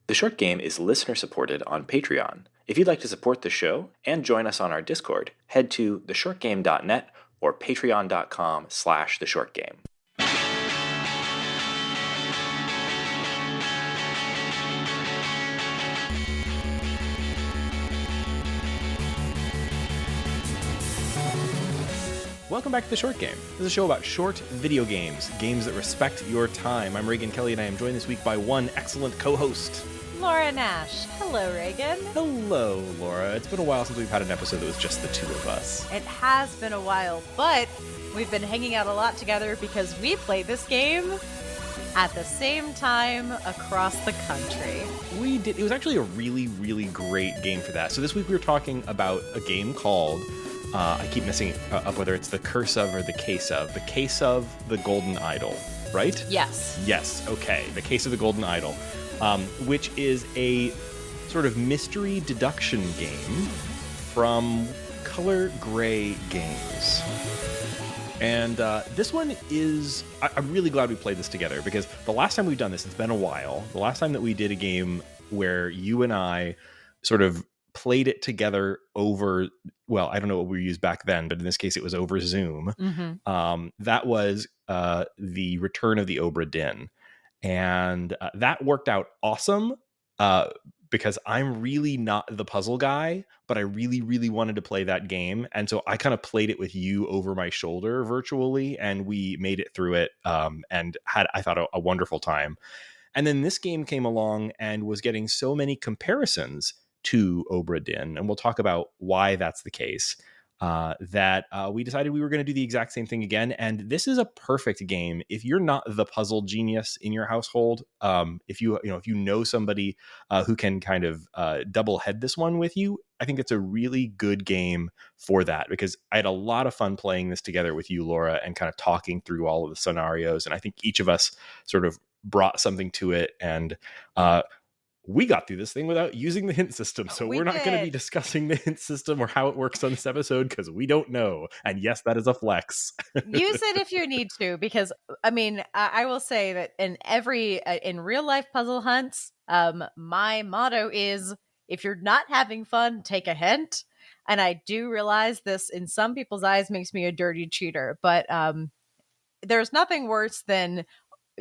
The Short Game is listener-supported on Patreon. If you'd like to support the show and join us on our Discord, head to theshortgame.net or patreon.com/theshortgame. Welcome back to The Short Game. This is a show about short video games, games that respect your time. I'm Raygan Kelly, and I am joined this week by one excellent co-host, Laura Nash. Hello, Raygan. Hello, Laura. It's been a while since we've had an episode that was just the two of us. It has been a while, but we've been hanging out a lot together because we played this game at the same time across the country. We did. It was actually a really, really great game for that. So this week we were talking about a game called, I keep messing up whether it's the Curse of or the Case of the Golden Idol, right? Yes. Yes, okay. The Case of the Golden Idol, which is a sort of mystery deduction game from Color Gray Games. And this one is, I'm really glad we played this together, because the last time we've done this, it's been a while. The last time that we did a game where you and I sort of played it together over, well, I don't know what we used back then, but in this case it was over Zoom. Mm-hmm. That was the Return of the Obra Dinn. And that worked out awesome because I'm really not the puzzle guy, but I really, really wanted to play that game. And so I kind of played it with you over my shoulder virtually, and we made it through it and had, I thought, a wonderful time. And then this game came along and was getting so many comparisons to Obra Dinn, and we'll talk about why that's the case, that we decided we were going to do the exact same thing again. And this is a perfect game if you're not the puzzle genius in your household. If you know somebody who can kind of double head this one with you, I think it's a really good game for that, because I had a lot of fun playing this together with you, Laura, and kind of talking through all of the scenarios. And I think each of us sort of brought something to it, and we got through this thing without using the hint system. So we're not going to be discussing the hint system or how it works on this episode, because we don't know. And yes, that is a flex. Use it if you need to, because I mean, I will say that in real life puzzle hunts, my motto is, if you're not having fun, take a hint. And I do realize this in some people's eyes makes me a dirty cheater, but there's nothing worse than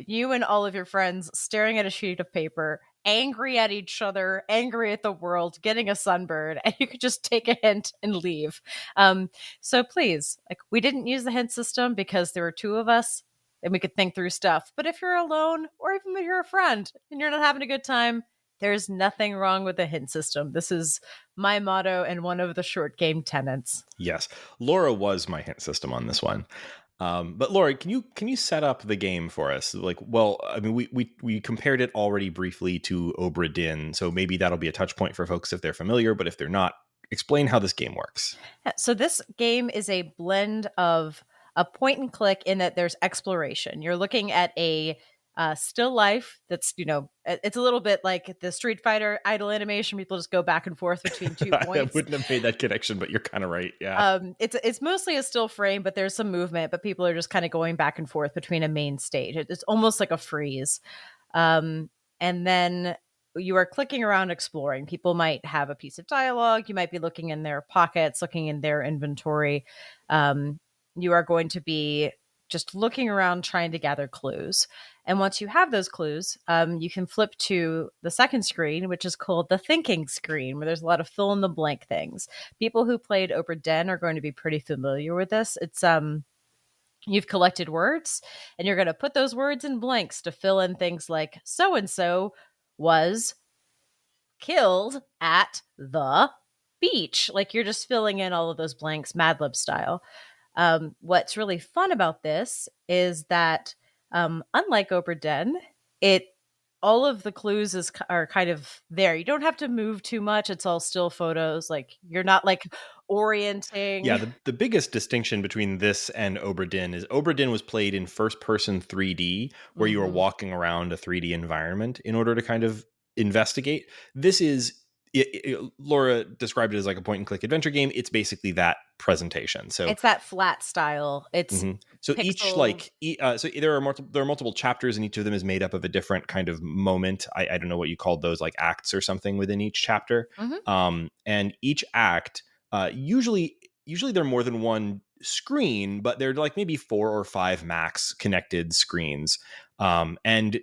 you and all of your friends staring at a sheet of paper, angry at each other, angry at the world, getting a sunburn, and you could just take a hint and leave. So please, we didn't use the hint system because there were two of us and we could think through stuff. But if you're alone, or even if you're a friend and you're not having a good time, there's nothing wrong with the hint system. This is my motto and one of the short game tenets. Yes, Laura was my hint system on this one. But Laura, can you set up the game for us? I mean, we compared it already briefly to Obra Dinn, so maybe that'll be a touch point for folks if they're familiar. But if they're not, explain how this game works. So this game is a blend of a point and click in that there's exploration. You're looking at a still life that's, it's a little bit like the Street Fighter idle animation. People just go back and forth between 2 points. I wouldn't have made that connection, but you're kind of right. Yeah. It's mostly a still frame, but there's some movement, but people are just kind of going back and forth between a main stage. It's almost like a freeze. And then you are clicking around exploring. People might have a piece of dialogue. You might be looking in their pockets, looking in their inventory. You are going to be just looking around trying to gather clues. And once you have those clues, you can flip to the second screen, which is called the thinking screen, where there's a lot of fill in the blank things. People who played Obra Dinn are going to be pretty familiar with this. It's you've collected words, and you're going to put those words in blanks to fill in things like so-and-so was killed at the beach. Like, you're just filling in all of those blanks, Mad Lib style. What's really fun about this is that, unlike Obra Dinn, all of the clues are kind of there. You don't have to move too much. It's all still photos. Like, you're not orienting. Yeah, the biggest distinction between this and Obra Dinn is Obra Dinn was played in first-person 3D, where you were walking around a 3D environment in order to kind of investigate. This is Laura described it as like a point and click adventure game. It's basically that presentation. So It's that flat style. It's so each pixel. like so there are multiple chapters, and each of them is made up of a different kind of moment. I don't know what you called those, like acts or something within each chapter. Mhm. And each act usually they're more than one screen, but they're like maybe 4 or 5 max connected screens. And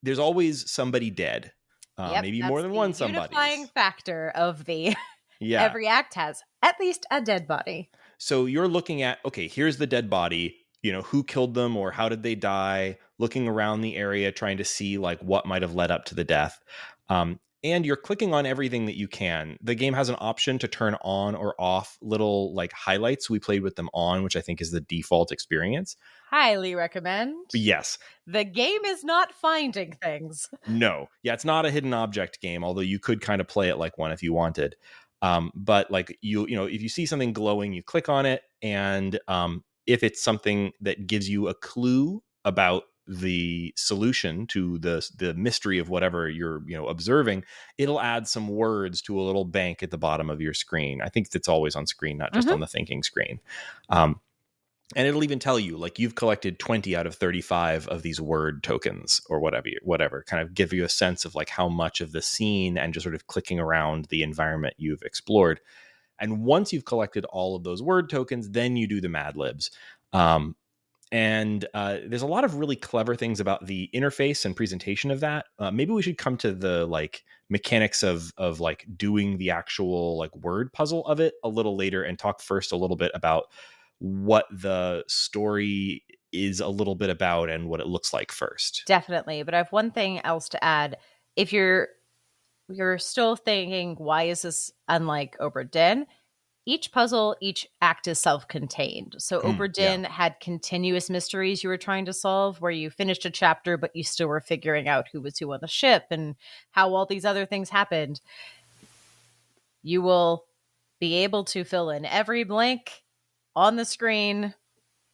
there's always somebody dead. Yep, Maybe more that's than the one unifying somebody's. factor of the Yeah. every act has at least a dead body. So you're looking at, okay, here's the dead body, who killed them or how did they die, looking around the area, trying to see like what might have led up to the death. And you're clicking on everything that you can. The game has an option to turn on or off little like highlights. We played with them on, which I think is the default experience. Highly recommend. But yes, The game is not finding things. no. Yeah, it's not a hidden object game, although you could kind of play it like one if you wanted. But like if you see something glowing, you click on it, and if it's something that gives you a clue about the solution to the mystery of whatever you're observing, it'll add some words to a little bank at the bottom of your screen. I think it's always on screen, not just Mhm. on the thinking screen. Um, and it'll even tell you like you've collected 20 out of 35 of these word tokens or whatever, kind of give you a sense of like how much of the scene and just sort of clicking around the environment you've explored. And once you've collected all of those word tokens, then you do the Mad Libs. And there's a lot of really clever things about the interface and presentation of that. Maybe we should come to the like mechanics of like doing the actual like word puzzle of it a little later, and talk first a little bit about what the story is a little bit about and what it looks like first. Definitely. But I have one thing else to add. If you're still thinking, why is this unlike Obra Dinn? Each puzzle, each act is self-contained. So Obra Yeah. Dinn had continuous mysteries you were trying to solve, where you finished a chapter, but you still were figuring out who was who on the ship and how all these other things happened. You will be able to fill in every blank on the screen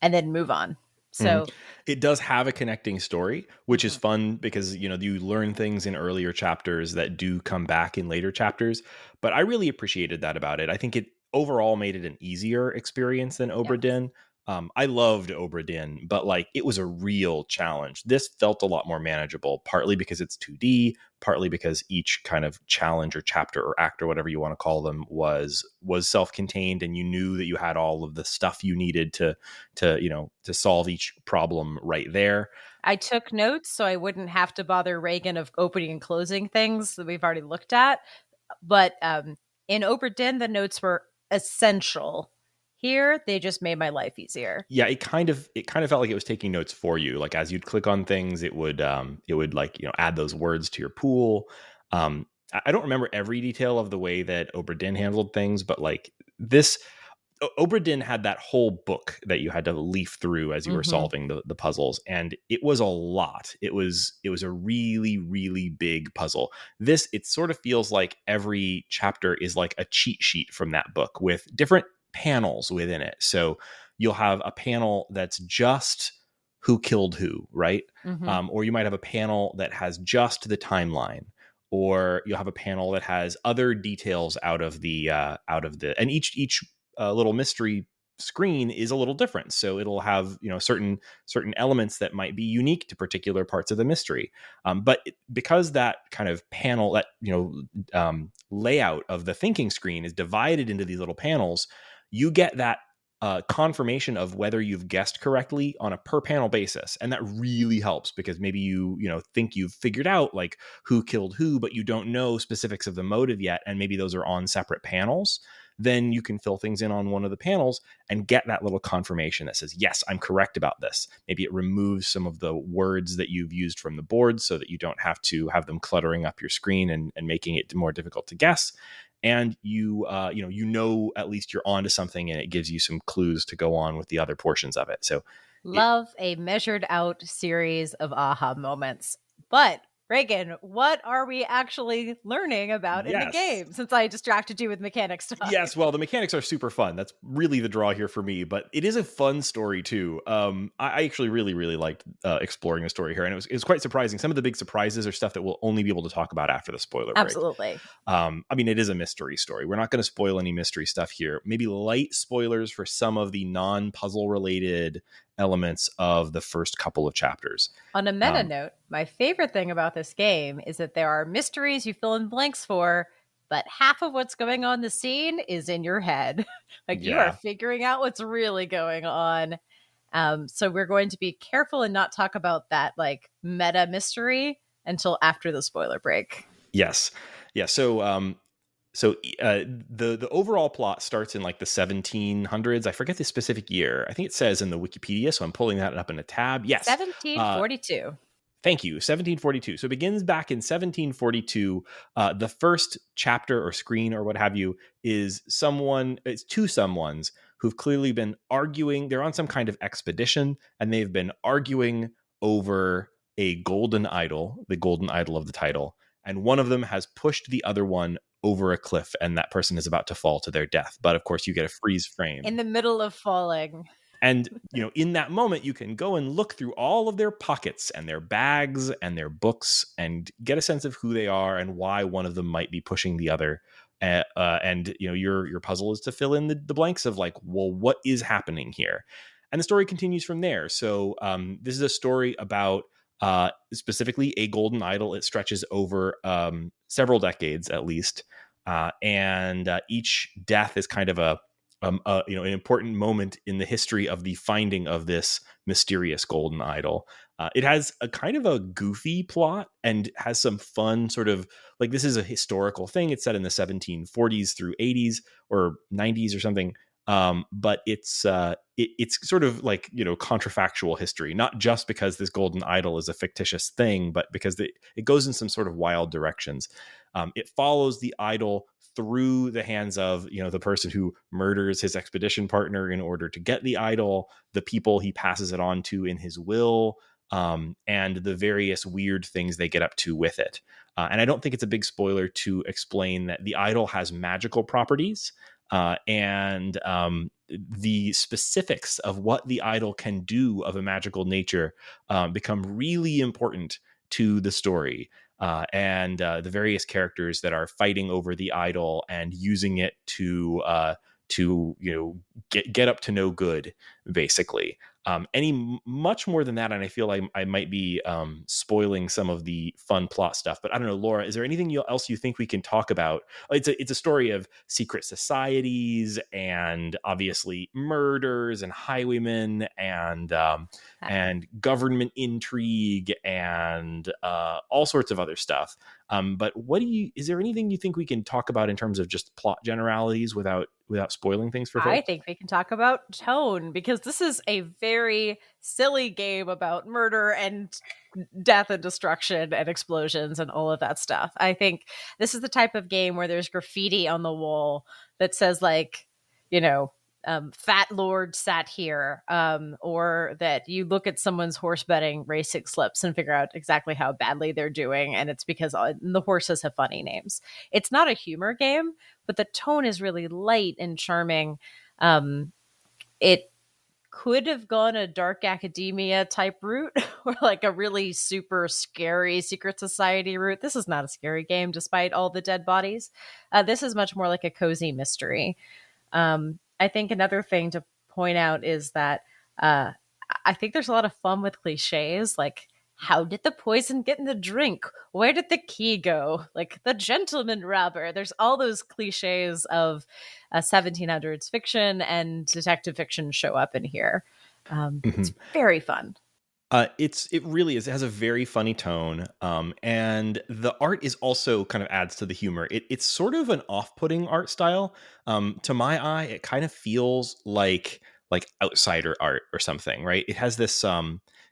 and then move on. Mhm. So, It does have a connecting story, which is mhm. fun because you learn things in earlier chapters that do come back in later chapters. But I really appreciated that about it. I think it overall made it an easier experience than Obra Yes. Dinn. I loved Obra Dinn, but like it was a real challenge. This felt a lot more manageable, partly because it's 2D, partly because each kind of challenge or chapter or act or whatever you want to call them was self-contained, and you knew that you had all of the stuff you needed to solve each problem right there. I took notes so I wouldn't have to bother Raygan of opening and closing things that we've already looked at. But in Obra Dinn, the notes were essential. Here, they just made my life easier. Yeah, it kind of felt like it was taking notes for you. Like as you'd click on things, it would like add those words to your pool. I don't remember every detail of the way that Obra Dinn handled things, but like this Obra Dinn had that whole book that you had to leaf through as you were Mm-hmm. solving the puzzles, and it was a lot. It was a really really big puzzle. This, it sort of feels like every chapter is like a cheat sheet from that book with different panels within it. So you'll have a panel that's just who killed who, right? Mm-hmm. Or you might have a panel that has just the timeline, or you'll have a panel that has other details out of the and each little mystery screen is a little different, so it'll have certain elements that might be unique to particular parts of the mystery. But because that kind of panel, that layout of the thinking screen is divided into these little panels, you get that confirmation of whether you've guessed correctly on a per panel basis, and that really helps because maybe you think you've figured out like who killed who, but you don't know specifics of the motive yet, and maybe those are on separate panels. Then you can fill things in on one of the panels and get that little confirmation that says, yes, I'm correct about this. Maybe it removes some of the words that you've used from the board so that you don't have to have them cluttering up your screen and making it more difficult to guess. And at least you're onto something, and it gives you some clues to go on with the other portions of it. So it, Love a measured out series of aha moments. But Raygan, what are we actually learning about in the Yes. game? Since I distracted you with mechanics talk. Yes, well, the mechanics are super fun. That's really the draw here for me, but it is a fun story too. I actually really, really liked exploring the story here, and it was quite surprising. Some of the big surprises are stuff that we'll only be able to talk about after the spoiler break. Absolutely. I mean, it is a mystery story. We're not going to spoil any mystery stuff here. Maybe light spoilers for some of the non-puzzle related elements of the first couple of chapters. On a meta note, my favorite thing about this game is that there are mysteries you fill in blanks for, but half of what's going on in the scene is in your head. Like you are Yeah. figuring out what's really going on. So we're going to be careful and not talk about that like meta mystery until after the spoiler break. Yes. Yeah. The overall plot starts in like the 1700s. I forget the specific year. I think it says in the Wikipedia, so I'm pulling that up in a tab. Yes. 1742. Thank you. 1742. So it begins back in 1742. The first chapter or screen or what have you is it's two someones who've clearly been arguing. They're on some kind of expedition and they've been arguing over a golden idol, the golden idol of the title. And one of them has pushed the other one over a cliff and that person is about to fall to their death. But of course, you get a freeze frame. In the middle of falling. And, in that moment, you can go and look through all of their pockets and their bags and their books and get a sense of who they are and why one of them might be pushing the other. Your puzzle is to fill in the blanks of like, well, what is happening here? And the story continues from there. So this is a story about specifically a golden idol. It stretches over several decades at least. And each death is kind of an important moment in the history of the finding of this mysterious golden idol. It has a kind of a goofy plot and has some fun sort of like this is a historical thing. It's set in the 1740s through 80s or 90s or something. But it's sort of like contrafactual history, not just because this golden idol is a fictitious thing, but because it goes in some sort of wild directions. It follows the idol through the hands of the person who murders his expedition partner in order to get the idol, the people he passes it on to in his will, and the various weird things they get up to with it. And I don't think it's a big spoiler to explain that the idol has magical properties, and the specifics of what the idol can do of a magical nature become really important to the story. And the various characters that are fighting over the idol and using it to get up to no good, basically. Much more than that, and I feel like I might be spoiling some of the fun plot stuff. But I don't know, Laura, is there anything else you think we can talk about? It's a story of secret societies and obviously murders and highwaymen and government intrigue and all sorts of other stuff. But is there anything you think we can talk about in terms of just plot generalities without spoiling things for folks? I think we can talk about tone because this is a very silly game about murder and death and destruction and explosions and all of that stuff. I think this is the type of game where there's graffiti on the wall that says like, Fat Lord sat here, or that you look at someone's horse betting racing slips and figure out exactly how badly they're doing. And it's because the horses have funny names. It's not a humor game, but the tone is really light and charming. It could have gone a dark academia type route or like a really super scary secret society route. This is not a scary game despite all the dead bodies. This is much more like a cozy mystery. I think another thing to point out is that I think there's a lot of fun with cliches, like how did the poison get in the drink? Where did the key go? Like the gentleman robber. There's all those cliches of 1700s fiction and detective fiction show up in here. It's very fun. It really is. It has a very funny tone, and the art is also kind of adds to the humor. It's sort of an off-putting art style. To my eye, it kind of feels like outsider art or something, right? It has this.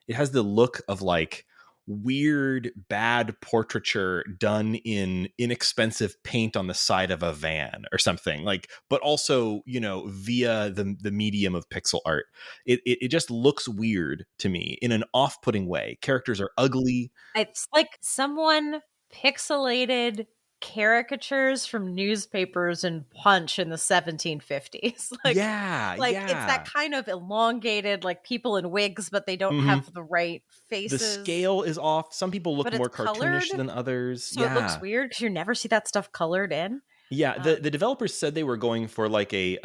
It has the look of like weird bad portraiture done in inexpensive paint on the side of a van or something, like, but also, via the medium of pixel art. It just looks weird to me in an off-putting way. Characters are ugly. It's like someone pixelated caricatures from newspapers and Punch in the 1750s. Yeah, Like it's that yeah. kind of elongated, like people in wigs, but they don't Hmm. have the right The faces. scale is off. Some people look But it's more colored, cartoonish than others. so it looks Yeah. weird because you never see that stuff colored in. Yeah, the Um, developers said they were going for like a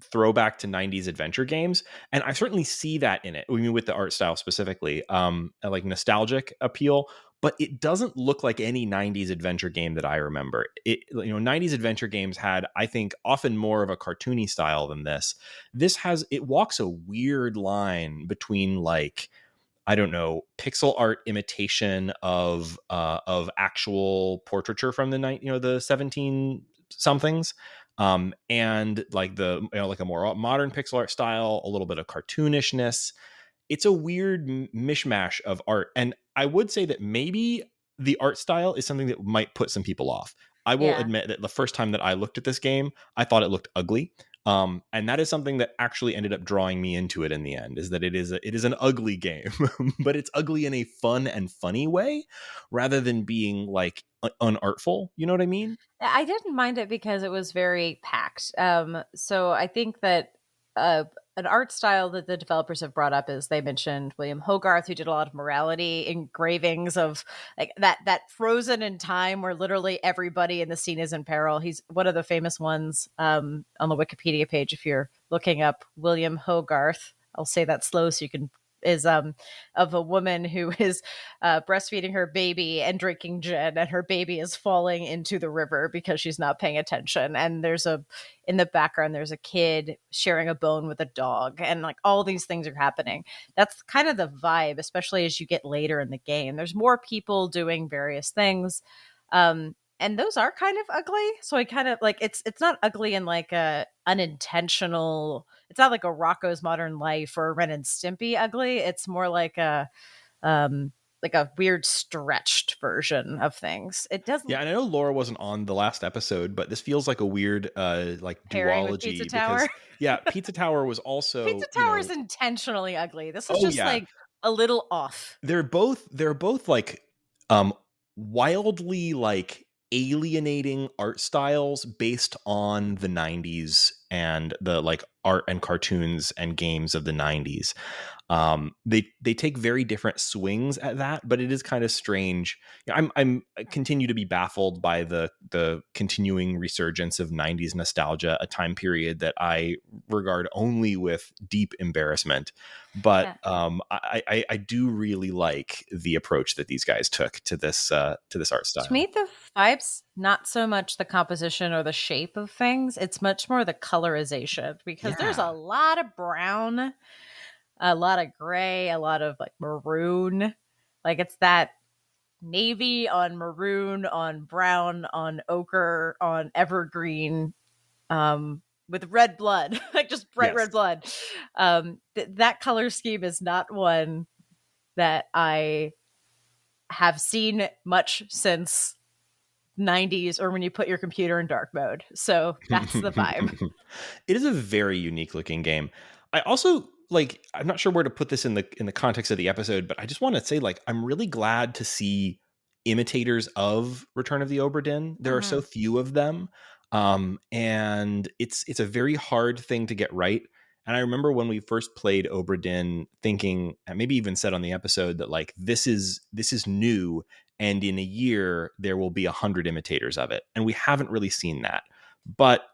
throwback to 90s adventure games, and I certainly see that in it. I mean, with the art style specifically, like nostalgic appeal, but it doesn't look like any 90s adventure game that I remember. 90s adventure games had, I think, often more of a cartoony style than this. It walks a weird line between, like, I don't know, pixel art imitation of actual portraiture from the 17 somethings, and like like a more modern pixel art style, a little bit of cartoonishness. It's a weird mishmash of art, and I would say that maybe the art style is something that might put some people off. I will yeah. admit that the first time that I looked at this game, I thought it looked ugly. And that is something that actually ended up drawing me into it in the end, is that it is an ugly game, but it's ugly in a fun and funny way rather than being like unartful. You know what I mean? I didn't mind it because it was very packed. So I think that uh, an art style that the developers have brought up is, they mentioned William Hogarth, who did a lot of morality engravings of like that frozen in time where literally everybody in the scene is in peril. He's one of the famous ones on the Wikipedia page. If you're looking up William Hogarth, I'll say that slow so you can, is of a woman who is breastfeeding her baby and drinking gin, and her baby is falling into the river because she's not paying attention. And in the background, there's a kid sharing a bone with a dog, and like all these things are happening. That's kind of the vibe, especially as you get later in the game. There's more people doing various things. And those are kind of ugly. So I kind of like, it's not ugly in like a unintentional, it's not like a Rocco's Modern Life or a Ren and Stimpy ugly. It's more um like a weird stretched version of things. It Yeah, doesn't and I know Laura wasn't on the last episode, but this feels like a weird like pairing with Pizza duology Tower. because yeah, Pizza Tower was Pizza also, Tower is intentionally ugly. This is oh just yeah, like a little off. they're both like um wildly like alienating art styles based on the 90s and the like art and cartoons and games of the 90s. They take very different swings at that, but it is kind of strange. I continue to be baffled by the continuing resurgence of 90s nostalgia, a time period that I regard only with deep embarrassment. But Yeah. I do really like the approach that these guys took to this art To style. me, the vibe's not so much the composition or the shape of things. It's much more the colorization, because there's a Yeah. lot of brown, a lot of gray, a lot of like maroon. Like it's that navy on maroon on brown on ochre on evergreen, with red blood, like just bright Yes. red blood. That color scheme is not one that I have seen much since 90s, or when you put your computer in dark mode. So that's the vibe. It is a very unique looking game. I also like, I'm not sure where to put this in the context of the episode, but I just want to say, like, I'm really glad to see imitators of Return of the Obra Dinn. There are so Mhm. few of them. And it's a very hard thing to get right. And I remember when we first played Obra Dinn thinking, and maybe even said on the episode, that like this is new, and in a year there will be 100 imitators of it. And we haven't really seen that. But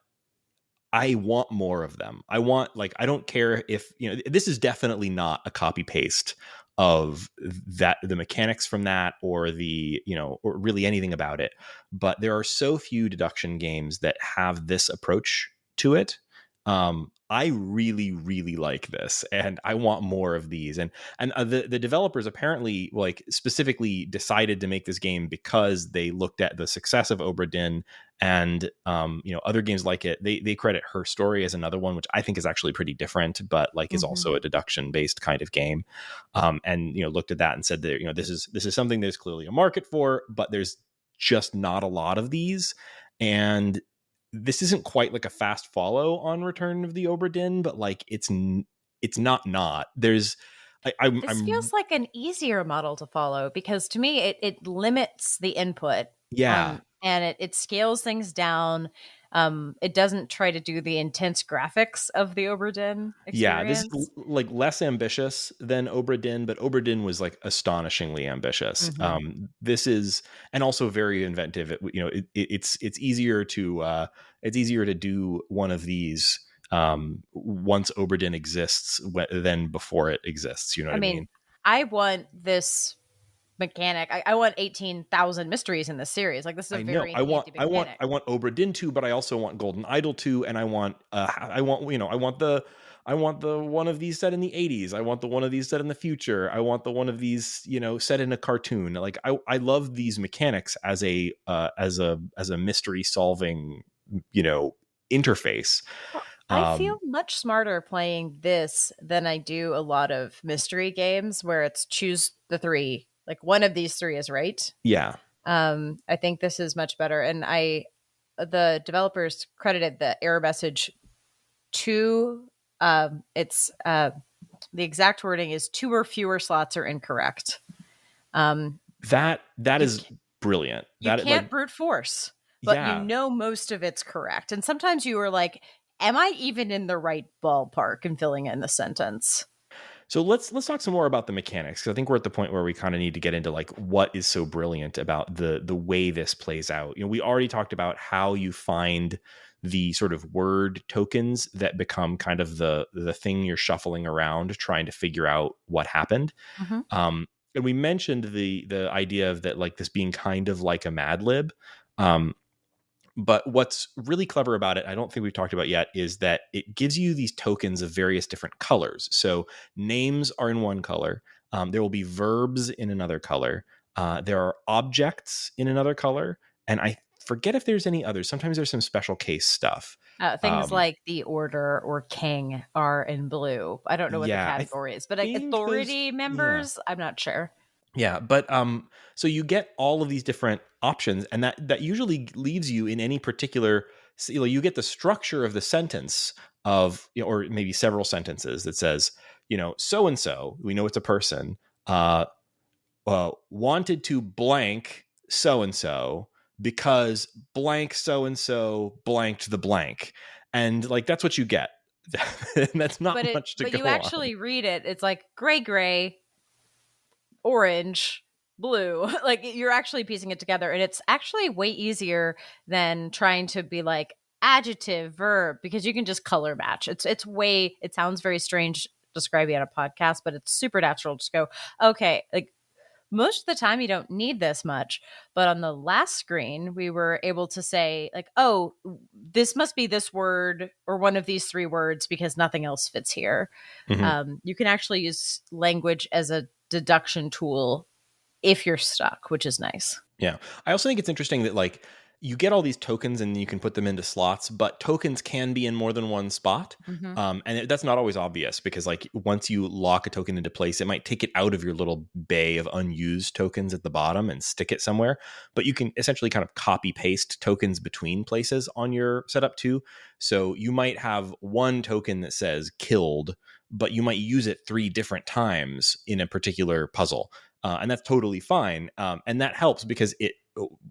I want more of them. I want, like, I don't care if, this is definitely not a copy paste of that, the mechanics from that, or or really anything about it. But there are so few deduction games that have this approach to it. I really, really like this, and I want more of these. And the developers apparently, like, specifically decided to make this game because they looked at the success of Obra Dinn And other games like it, they credit Her Story as another one, which I think is actually pretty different, but like is Mm-hmm. also a deduction based kind of game. And looked at that and said that this is something there's clearly a market for, but there's just not a lot of these. And this isn't quite like a fast follow on Return of the Obra Dinn, but like it's not. There's This I'm feels like an easier model to follow because to me it limits the input yeah. and it scales things down. It doesn't try to do the intense graphics of the Obra Dinn Yeah, this is experience. like less ambitious than Obra Dinn, but Obra Dinn was like astonishingly ambitious. Mm-hmm. This is, and also very inventive. It's easier to do one of these once Obra Dinn exists than before it exists. You know I what I mean, mean? I want this mechanic. I want 18,000 mysteries in this series. Like this is a I know. very I want handy I want mechanic. I want Obra Dinn 2, but I also want Golden Idol 2, and I want the one of these set in the 80s. I want the one of these set in the future. I want the one of these, set in a cartoon. Like I love these mechanics as a mystery solving, interface. Well, I feel Um much smarter playing this than I do a lot of mystery games where it's choose the three. Like one of these three is right. yeah. I think this is much better. And the developers credited the error message to, it's, the exact wording is two or fewer slots are incorrect. Um, That you is brilliant. you That like can't brute force, but you yeah. know most of it's correct. And sometimes you are like, am I even in the right ballpark in filling in the sentence? So let's talk some more about the mechanics, because I think we're at the point where we kind of need to get into like what is so brilliant about the way this plays out. We already talked about how you find the sort of word tokens that become kind of the thing you're shuffling around trying to figure out what happened. Mhm. And we mentioned the idea of that, like this being kind of like a Mad Lib. Um, but what's really clever about it, I don't think we've talked about yet, is that it gives you these tokens of various different colors. So names are in one color. There will be verbs in another color. There are objects in another color. And I forget if there's any others. Sometimes there's some special case stuff. Things Um, like the order or king are in blue. I don't know what the yeah, I category is, but like think there's, authority yeah. members, I'm not sure. Yeah, but so you get all of these different options, and that usually leaves you in any particular. You get the structure of the sentence of, or maybe several sentences that says, so and so. We know it's a person. Wanted to blank so and so because blank so and so blanked the blank, and like that's what you get. That's not much to But you go on. actually read it, it's like gray, orange, blue. Like you're actually piecing it together and it's actually way easier than trying to be like adjective, verb because you can just color match. It sounds very strange describing on a podcast, but it's super natural. Just go, okay, like most of the time you don't need this much, but on the last screen we were able to say like, oh, this must be this word or one of these three words because nothing else fits here. Mhm. You can actually use language as a deduction tool if you're stuck, which is nice. Yeah. I also think it's interesting that like you get all these tokens and you can put them into slots, but tokens can be in more than one spot. Mm-hmm. That's not always obvious because like once you lock a token into place, it might take it out of your little bay of unused tokens at the bottom and stick it somewhere. But you can essentially kind of copy paste tokens between places on your setup too. So you might have one token that says killed, but you might use it 3 different times in a particular puzzle. And that's totally fine. And that helps because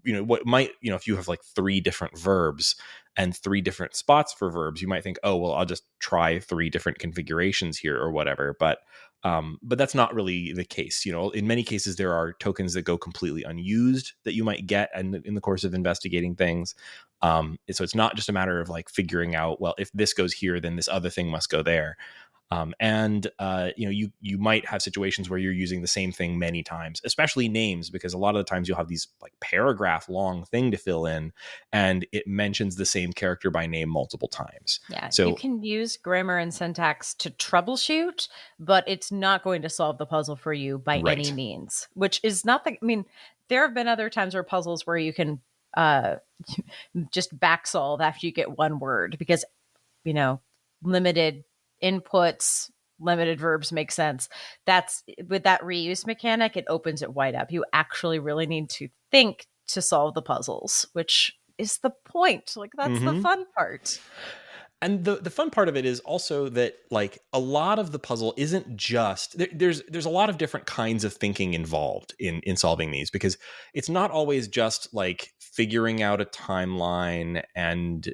what might, if you have like 3 different verbs and 3 different spots for verbs, you might think, oh, well, I'll just try 3 different configurations here or whatever. But that's not really the case. In many cases, there are tokens that go completely unused that you might get in the course of investigating things. So it's not just a matter of like figuring out, well, if this goes here, then this other thing must go there. You might have situations where you're using the same thing many times, especially names, because a lot of the times you'll have these like paragraph long thing to fill in, and it mentions the same character by name multiple times. Yeah, you So can use grammar and syntax to troubleshoot, but it's not going to solve the puzzle for you by any right, means, which is not the, I mean, there have been other times where puzzles where you can uh, just back solve after you get one word because, you know, limited inputs, limited verbs make sense. That's with that reuse mechanic, it opens it wide up. You actually really need to think to solve the puzzles, which is the point. Like, that's the Mm-hmm. fun part. And the fun part of it is also that like a lot of the puzzle isn't just there's a lot of different kinds of thinking involved in solving these, because it's not always just like figuring out a timeline and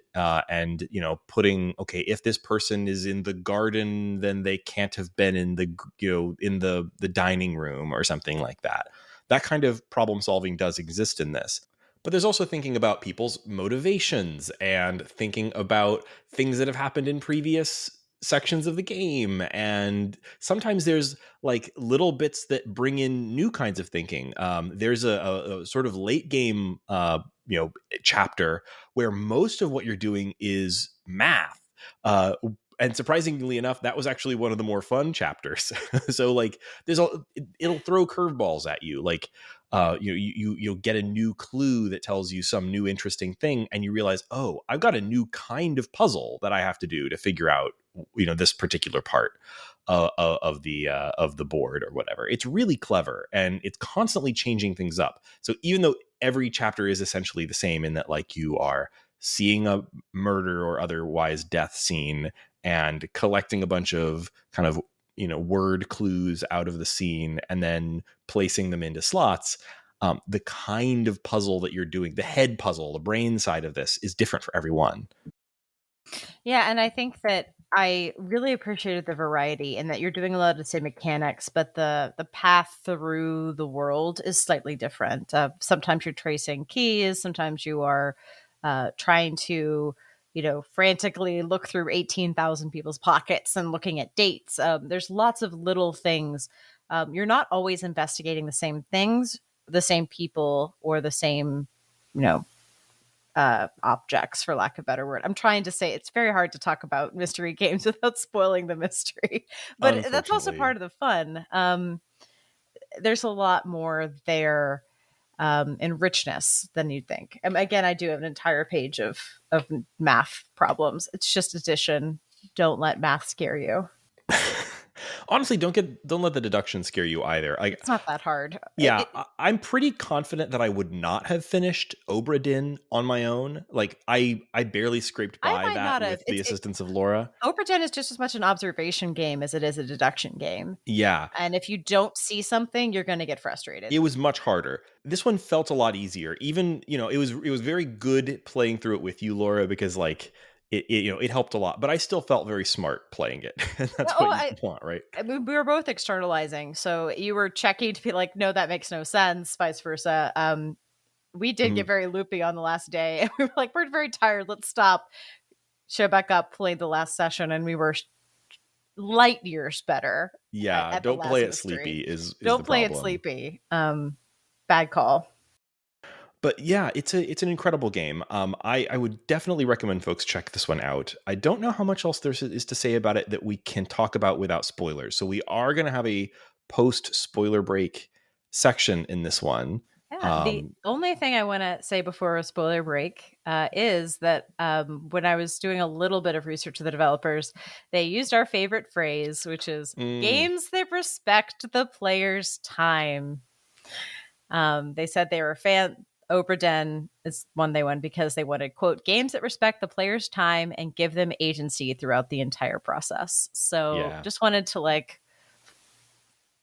you know, putting, okay, if this person is in the garden, then they can't have been in the, you know, in the dining room or something like that. That kind of problem solving does exist in this, but there's also thinking about people's motivations and thinking about things that have happened in previous sections of the game. And sometimes there's like little bits that bring in new kinds of thinking. There's a sort of late game, you know, chapter where most of what you're doing is math. Uh, and surprisingly enough, that was actually one of the more fun chapters. So like, it'll throw curveballs at you. Like, you'll get a new clue that tells you some new interesting thing, and you realize, oh, I've got a new kind of puzzle that I have to do to figure out, you know, this particular part of the board or whatever. It's really clever, and it's constantly changing things up. So even though every chapter is essentially the same in that, like, you are seeing a murder or otherwise death scene and collecting a bunch of kind of, you know, word clues out of the scene and then placing them into slots, the kind of puzzle that you're doing, the head puzzle, the brain side of this, is different for everyone. Yeah, and I think that I really appreciated the variety in that you're doing a lot of the same mechanics, but the path through the world is slightly different. Sometimes you're tracing keys, sometimes you are trying to, you know, frantically look through 18,000 people's pockets and looking at dates. There's lots of little things. You're not always investigating the same things, the same people, or the same, you know, objects, for lack of a better word. I'm trying to say it's very hard to talk about mystery games without spoiling the mystery, but that's also Unfortunately. part of the fun. There's a lot more there in richness than you'd think. Again, I do have an entire page of math problems. It's just addition. Don't let math scare you. Honestly, don't let the deduction scare you either. Like, It's not that hard. yeah, I'm pretty confident that I would not have finished Obra Dinn on my own. Like, I barely scraped I by might not that have. with the assistance of Laura. Obra Dinn is just as much an observation game as it is a deduction game. Yeah, And if you don't see something, you're going to get it frustrated. was much harder. This one felt a lot easier. Even, you know, it was very good playing through it with you, Laura, because like it you know, it helped a lot. But I still felt very smart playing it, and that's Oh, what you want, right? I mean, we were both externalizing. So you were checking to be like, no, that makes no sense, vice versa. We did get Mhm. very loopy on the last day. And we were like, we're very tired. Let's stop. Show back up, played the last session, and we were light years better Yeah, at the don't play last it sleepy mystery. is the Don't play it problem. sleepy. Bad call. But yeah, it's an incredible game. I would definitely recommend folks check this one out. I don't know how much else there is to say about it that we can talk about without spoilers. So we are going to have a post spoiler break section in this one. Yeah. The Um, only thing I want to say before a spoiler break is that when I was doing a little bit of research with the developers, they used our favorite phrase, which is mm, games that respect the player's time. They said they were a fan. Obra Dinn is one they won because they wanted, quote, games that respect the player's time and give them agency throughout the entire process. So yeah, just wanted to like,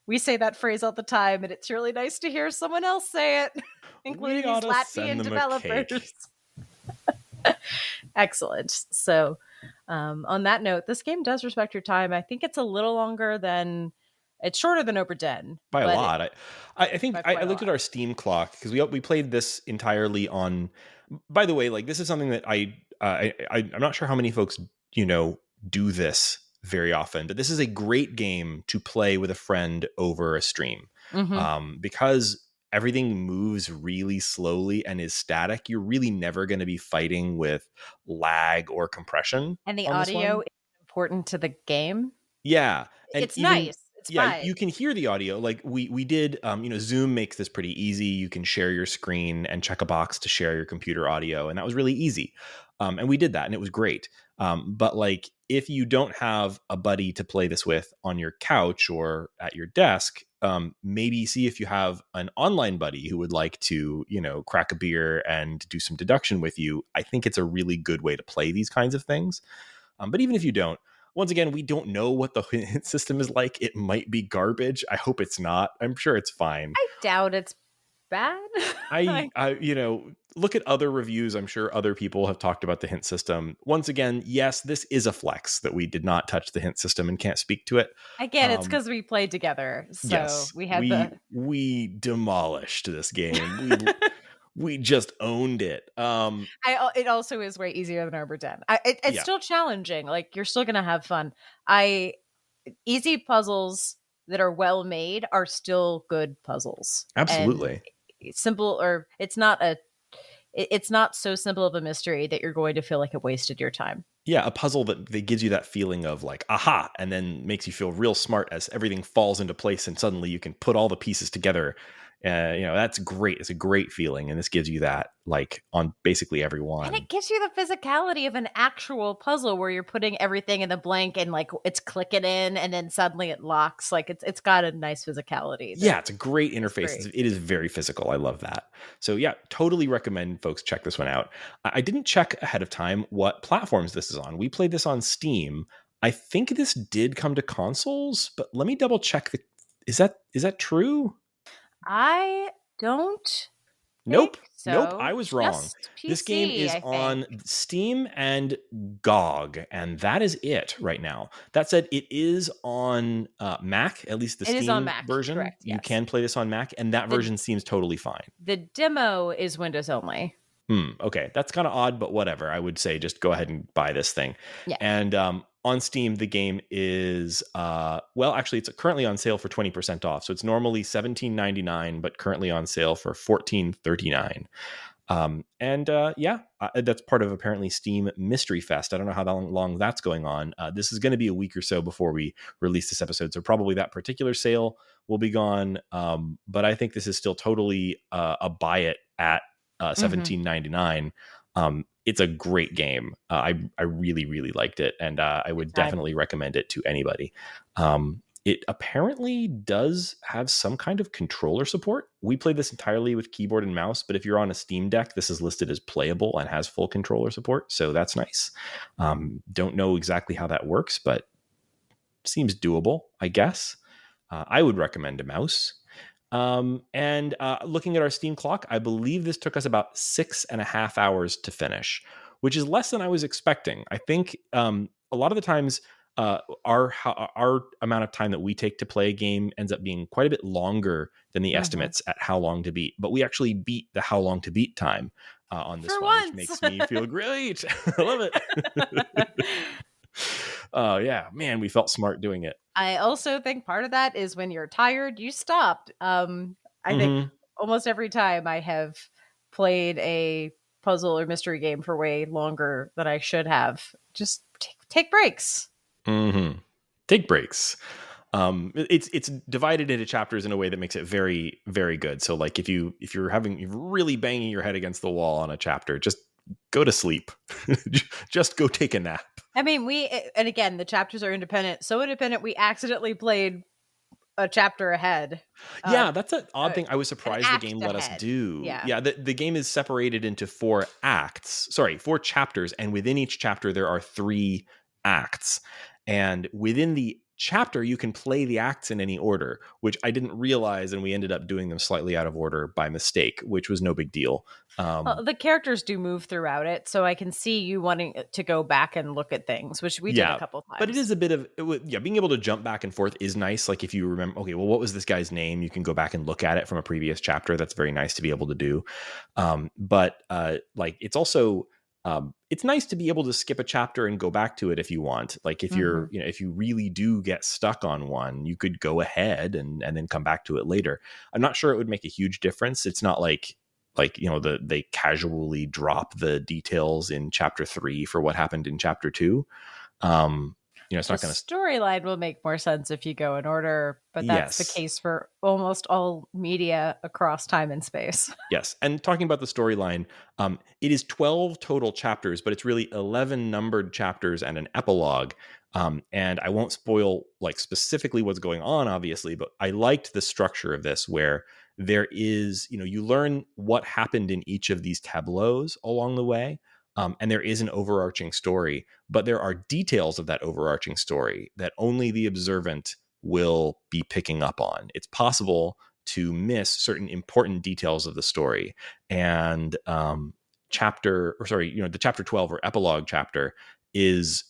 we say that phrase all the time, and it's really nice to hear someone else say it, we including ought these to send Latvian them a developers. cake. Excellent. So, on that note, this game does respect your time. I think it's a little longer than, it's shorter than Obra Dinn, By a but lot. I think by I quite a looked at lot. our Steam clock because we played this entirely on. By the way, like, this is something that I'm not sure how many folks, you know, do this very often, but this is a great game to play with a friend over a stream, Hmm. because everything moves really slowly and is static. You're really never going to be fighting with lag or compression And the on this audio one. is important to the game. Yeah, and It's even nice. It's yeah, fine. you can hear the audio. Like we did, Zoom makes this pretty easy. You can share your screen and check a box to share your computer audio, and that was really easy. And we did that, and it was great. But like, if you don't have a buddy to play this with on your couch or at your desk, maybe see if you have an online buddy who would like to, crack a beer and do some deduction with you. I think it's a really good way to play these kinds of things. But even if you don't, once again, we don't know what the hint system is like. It might be garbage. I hope it's not. I'm sure it's fine. I doubt it's bad. Like, Look at other reviews. I'm sure other people have talked about the hint system. Once again, yes, this is a flex that we did not touch the hint system and can't speak to it. again, it's because we played together, so Yes, we had the. we demolished this game. We just owned it. It also is way easier than Obra Dinn. It's Yeah, still challenging. Like, you're still gonna have fun. Easy puzzles that are well made are still good puzzles, and absolutely. simple, or it's not so simple of a mystery that you're going to feel like it wasted your time. Yeah, a puzzle that gives you that feeling of like, aha, and then makes you feel real smart as everything falls into place and suddenly you can put all the pieces together. That's great. It's a great feeling. And this gives you that, like, on basically every And one. it gives you the physicality of an actual puzzle where you're putting everything in a blank and like it's clicking in and then suddenly it locks. Like, it's got a nice physicality. Yeah, it's a great It's interface. great. It is very physical. I love that. So yeah, totally recommend folks check this one out. I didn't check ahead of time what platforms this is on. We played this on Steam. I think this did come to consoles, but let me double check is that true? I don't think Nope. Nope. so. I was wrong. Just This game PC, is I think. on Steam and GOG, and that is it right now. That said, it is on Mac, at least the It is on Steam Mac, version. correct? You Yes. can play this on Mac, and that The version seems totally fine. the demo is Windows only. Okay. That's kind of odd, but whatever. I would say just go ahead and buy this thing. Yeah. And on Steam, the game is, actually, it's currently on sale for 20% off. So it's normally $17.99, but currently on sale for $14.39. That's part of apparently Steam Mystery Fest. I don't know how long that's going on. This is going to be a week or so before we release this episode. So probably that particular sale will be gone. But I think this is still totally a buy it at $17.99. It's a great game. I really, really liked it, and I would Time. definitely recommend it to anybody. It apparently does have some kind of controller support. We played this entirely with keyboard and mouse, but if you're on a Steam Deck, this is listed as playable and has full controller support, so that's nice. Don't know exactly how that works, but seems doable, I guess. I would recommend a mouse. And looking at our Steam clock, I believe this took us about 6.5 hours to finish, which is less than I was expecting. I think a lot of the times our amount of time that we take to play a game ends up being quite a bit longer than the estimates at how long to beat. But we actually beat the how long to beat time on this For one, which once. makes me feel great. I love it. Oh yeah, man, we felt smart doing it. I also think part of that is when you're tired, you stop. I think Mm-hmm. almost every time I have played a puzzle or mystery game for way longer than I should have, just take breaks. Mm-hmm. Take breaks. It's divided into chapters in a way that makes it very, very good. So like if you're really banging your head against the wall on a chapter, just go to sleep. Just go take a nap. I mean, and again, the chapters are independent. So independent, we accidentally played a chapter ahead. Yeah, that's an odd thing. I was An surprised the act game let us ahead. do. Yeah. Yeah, the game is separated into 4 chapters, and within each chapter there are 3 acts. And within the chapter, you can play the acts in any order, which I didn't realize, and we ended up doing them slightly out of order by mistake, which was no big deal. Well, the characters do move throughout it, so I can see you wanting to go back and look at things, which we did a couple times. But it is a bit of being able to jump back and forth is nice. Like if you remember, okay, well, what was this guy's name? You can go back and look at it from a previous chapter. That's very nice to be able to do. Like it's also it's nice to be able to skip a chapter and go back to it if you want. Like if you're, if you really do get stuck on one, you could go ahead and then come back to it later. I'm not sure it would make a huge difference. It's not like they casually drop the details in chapter 3 for what happened in chapter 2. it's The not going to. storyline will make more sense if you go in order, but that's the Yes. case for almost all media across time and space. Yes. And talking about the storyline, it is 12 total chapters, but it's really 11 numbered chapters and an epilogue. And I won't spoil like specifically what's going on, obviously, but I liked the structure of this where there is, you learn what happened in each of these tableaus along the way. And there is an overarching story, but there are details of that overarching story that only the observant will be picking up on. It's possible to miss certain important details of the story. And the chapter 12 or epilogue chapter is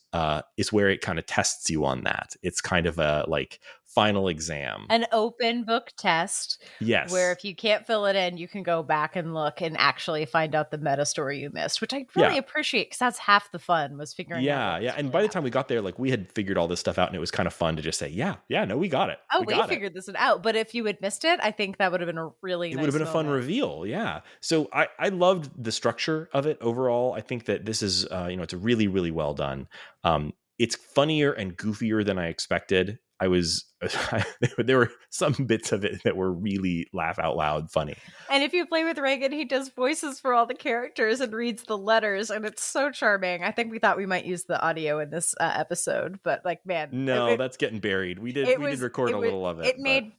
where it kind of tests you on that. It's kind of a like final exam. An open book test where Yes. if you can't fill it in, you can go back and look and actually find out the meta story you missed, which I really Yeah. appreciate because that's half the fun was figuring out Yeah. what Yeah. was And really by the time happening. we got there, like we had figured all this stuff out and it was kind of fun to just say, yeah, no, we got it. Oh, We we got it. figured this out. But if you had missed it, I think that would have been a really It would have nice been a fun moment. reveal. Yeah. So I loved the structure of it overall. I think that this is, it's a really, really well done. It's funnier and goofier than I expected. There were some bits of it that were really laugh out loud funny. And if you play with Raygan, he does voices for all the characters and reads the letters, and it's so charming. I think we thought we might use the audio in this episode, but like, man, No, that's getting buried. We did record a little of it, it but made,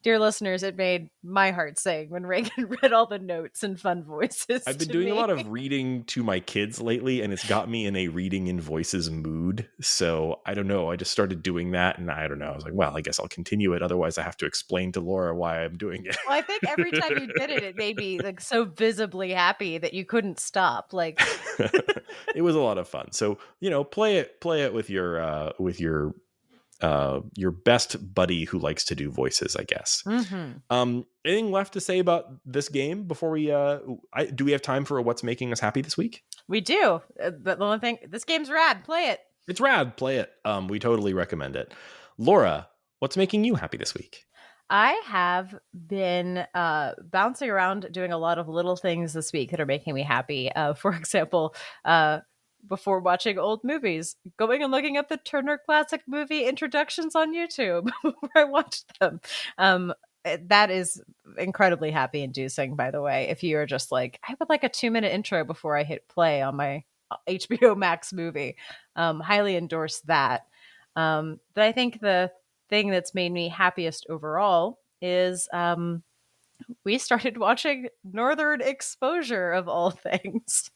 dear listeners, it made my heart sing when Raygan read all the notes and fun voices. I've been to doing me. a lot of reading to my kids lately, and it's got me in a reading in voices mood. So I don't know. I just started doing that, and I don't know. I was like, well, I guess I'll continue it. Otherwise, I have to explain to Laura why I'm doing it. Well, I think every time you did it, it made me like so visibly happy that you couldn't stop. Like, It was a lot of fun. So play it with your best buddy who likes to do voices, I guess. Anything left to say about this game before we do we have time for a what's making us happy this week? we do. But the only thing, this game's rad. Play it. It's rad. Play it. We totally recommend it. Laura, what's making you happy this week? I have been bouncing around doing a lot of little things this week that are making me happy. For example, before watching old movies, going and looking up the Turner Classic Movie introductions on YouTube before I watched them. That is incredibly happy inducing, by the way. If you are just like, I would like a 2-minute intro before I hit play on my HBO Max movie, highly endorse that. But I think the thing that's made me happiest overall is we started watching Northern Exposure of all things,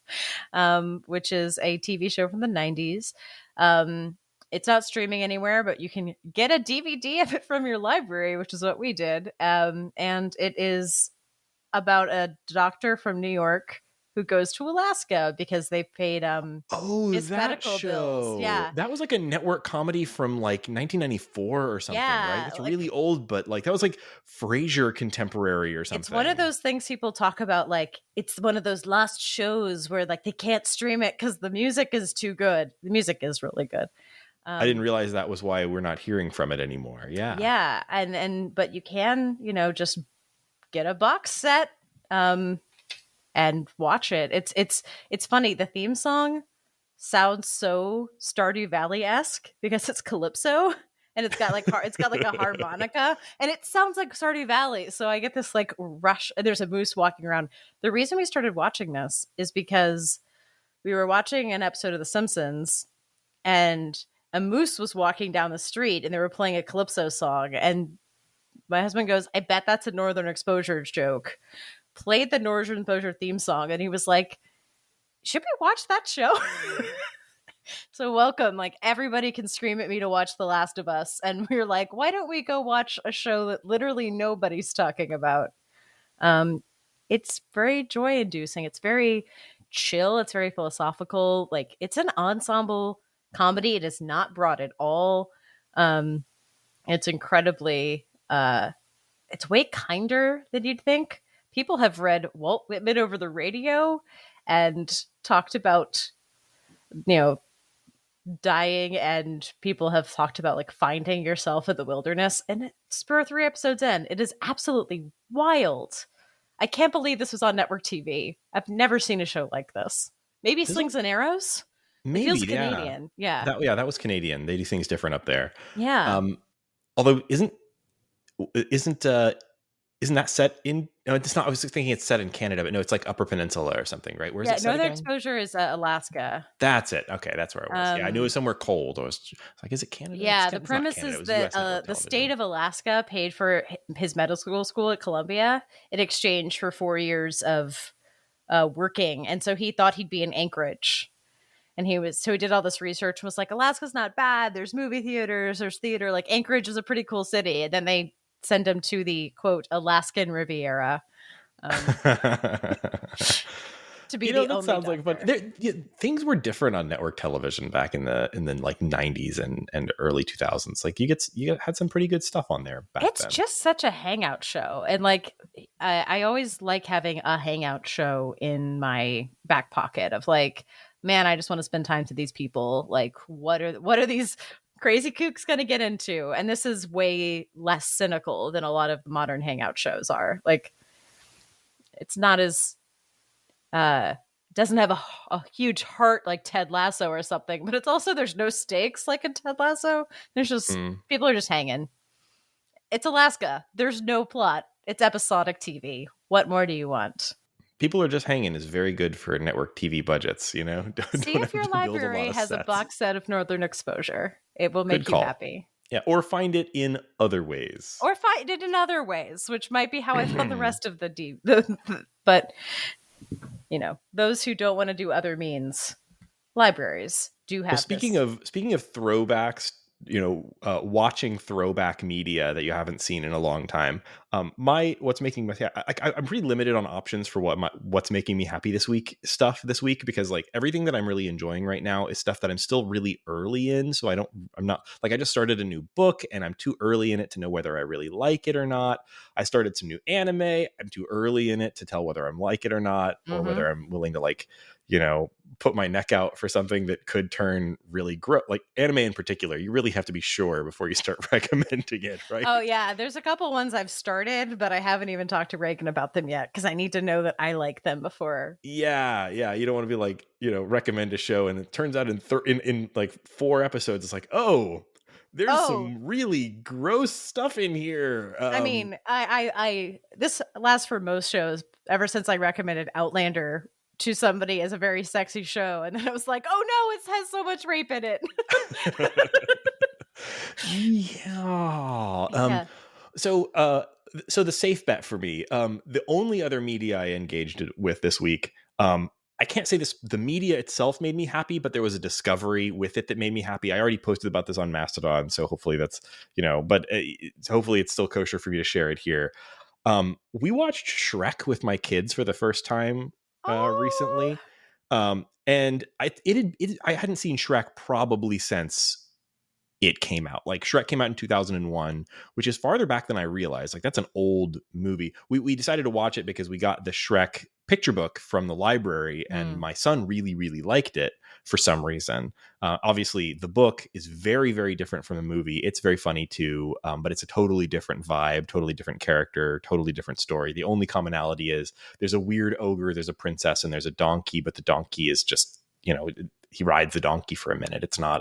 which is a TV show from the 90s. It's not streaming anywhere, but you can get a DVD of it from your library, which is what we did. And it is about a doctor from New York who goes to Alaska because they paid his That medical show. bills. Yeah. That was like a network comedy from like 1994 or something, right? It's like, really old, but like that was like Frasier contemporary or something. It's one of those things people talk about, like it's one of those lost shows where like they can't stream it because the music is too good. The music is really good. I didn't realize that was why we're not hearing from it anymore. Yeah. Yeah. But you can, just get a box set and watch it. It's funny. The theme song sounds so Stardew Valley-esque because it's calypso and it's got like a harmonica and it sounds like Stardew Valley. So I get this like rush. There's a moose walking around. The reason we started watching this is because we were watching an episode of The Simpsons and a moose was walking down the street and they were playing a calypso song, and my husband goes, I bet that's a Northern Exposure joke. Played the Northern Exposure theme song, and he was like, should we watch that show? So welcome. Like everybody can scream at me to watch The Last of Us. And we were like, why don't we go watch a show that literally nobody's talking about? It's very joy inducing. It's very chill. It's very philosophical. Like it's an ensemble comedy. It is not broad at all. It's incredibly, it's way kinder than you'd think. People have read Walt Whitman over the radio and talked about, dying, and people have talked about like finding yourself in the wilderness. And it's 3 episodes in. It is absolutely wild. I can't believe this was on network TV. I've never seen a show like this. Maybe Slings and Arrows. It feels Maybe, yeah. Canadian. Yeah. That was Canadian. They do things different up there. Yeah. Um, although isn't isn't that set in? No, it's not. I was thinking it's set in Canada, but no, it's like Upper Peninsula or something, right? Where's Yeah. it set Northern again? Exposure is Alaska. That's it. Okay, that's where it was. Yeah, I knew it was Um, somewhere cold. I was like, is it Canada? yeah. The It's not premise Canada. It is was that U.S. network the state television. of Alaska paid for his medical school at Columbia in exchange for 4 years of working, and so he thought he'd be in Anchorage. And he did all this research and was like, Alaska's not bad. There's movie theaters, there's theater. Like Anchorage is a pretty cool city. And then they send him to the quote Alaskan Riviera um, to be the That only sounds like fun. doctor. Things were different on network television back in the like 90s and early 2000s. Like had some pretty good stuff on there back It's then. just such a hangout show. And like, I always like having a hangout show in my back pocket of like, man, I just want to spend time with these people. Like, what are these crazy kooks going to get into? And this is way less cynical than a lot of modern hangout shows are. Like, it's not as doesn't have a huge heart like Ted Lasso or something, but it's also there's no stakes like in Ted Lasso. There's just people are just hanging. It's Alaska. There's no plot. It's episodic TV. What more do you want? People are just hanging is very good for network TV budgets. See Don't if have your to build a lot library of has a sets. box set of Northern Exposure. It will Good make you call. happy. Yeah, or find it in other ways. Or find it in other ways, which might be how I found the rest of but those who don't want to do other means, libraries do have Well, this. speaking of throwbacks, watching throwback media that you haven't seen in a long time. What's making me I'm pretty limited on options for what's making me happy this week because like everything that I'm really enjoying right now is stuff that I'm still really early in. So I'm not like I just started a new book and I'm too early in it to know whether I really like it or not. I started some new anime. I'm too early in it to tell whether I'm like it or not, or Mm-hmm. whether I'm willing to put my neck out for something that could turn really gross. Like anime in particular, you really have to be sure before you start recommending it, right? Oh yeah, there's a couple ones I've started, but I haven't even talked to Raygan about them yet because I need to know that I like them before. Yeah. You don't want to be like, recommend a show and it turns out in like 4 episodes, it's like, oh, there's Oh, some really gross stuff in here. I mean, I this lasts for most shows ever since I recommended Outlander to somebody as a very sexy show, and then I was like, oh no, it has so much rape in it. Yeah. Yeah. So the safe bet for me, the only other media I engaged with this week, I can't say the media itself made me happy, but there was a discovery with it that made me happy. I already posted about this on Mastodon, so hopefully that's, but hopefully it's still kosher for me to share it here. We watched Shrek with my kids for the first time Oh. recently. And I hadn't seen Shrek probably since it came out. Like Shrek came out in 2001, which is farther back than I realized. Like that's an old movie. We decided to watch it because we got the Shrek picture book from the library and my son really, really liked it for some reason. Obviously the book is very, very different from the movie. It's very funny too, but it's a totally different vibe, totally different character, totally different story. The only commonality is there's a weird ogre, there's a princess, and there's a donkey, but the donkey is just, he rides the donkey for a minute. It's not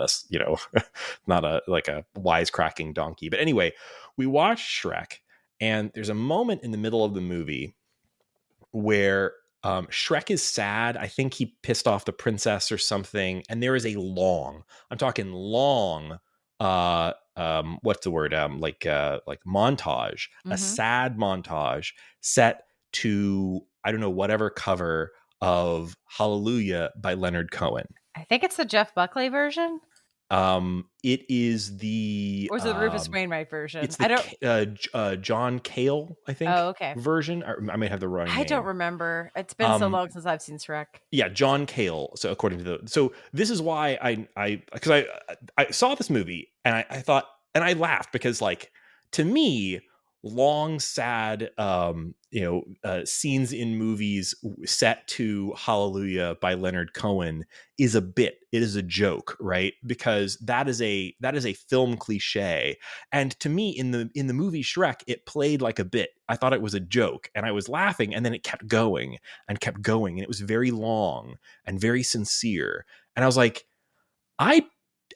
not a like a wisecracking donkey. But anyway, we watched Shrek, and there's a moment in the middle of the movie where Shrek is sad. I think he pissed off the princess or something, and there is a I'm talking long, what's the word? Like montage, a sad montage set to I don't know whatever cover of Hallelujah by Leonard Cohen. I think it's the Jeff Buckley version. It is Or is it the Rufus Wainwright version? it's I don't. the John Cale, I think, Oh, okay. version. I might have the wrong I name. don't remember. It's been so long since I've seen Shrek. Yeah, John Cale. So according to this is why because I saw this movie and I thought and I laughed because like to me long sad scenes in movies set to Hallelujah by Leonard Cohen is a bit, it is a joke, right? Because that is a film cliche, and to me in the movie Shrek it played like a bit. I thought it was a joke and I was laughing, and then it kept going and it was very long and very sincere, and I was like, I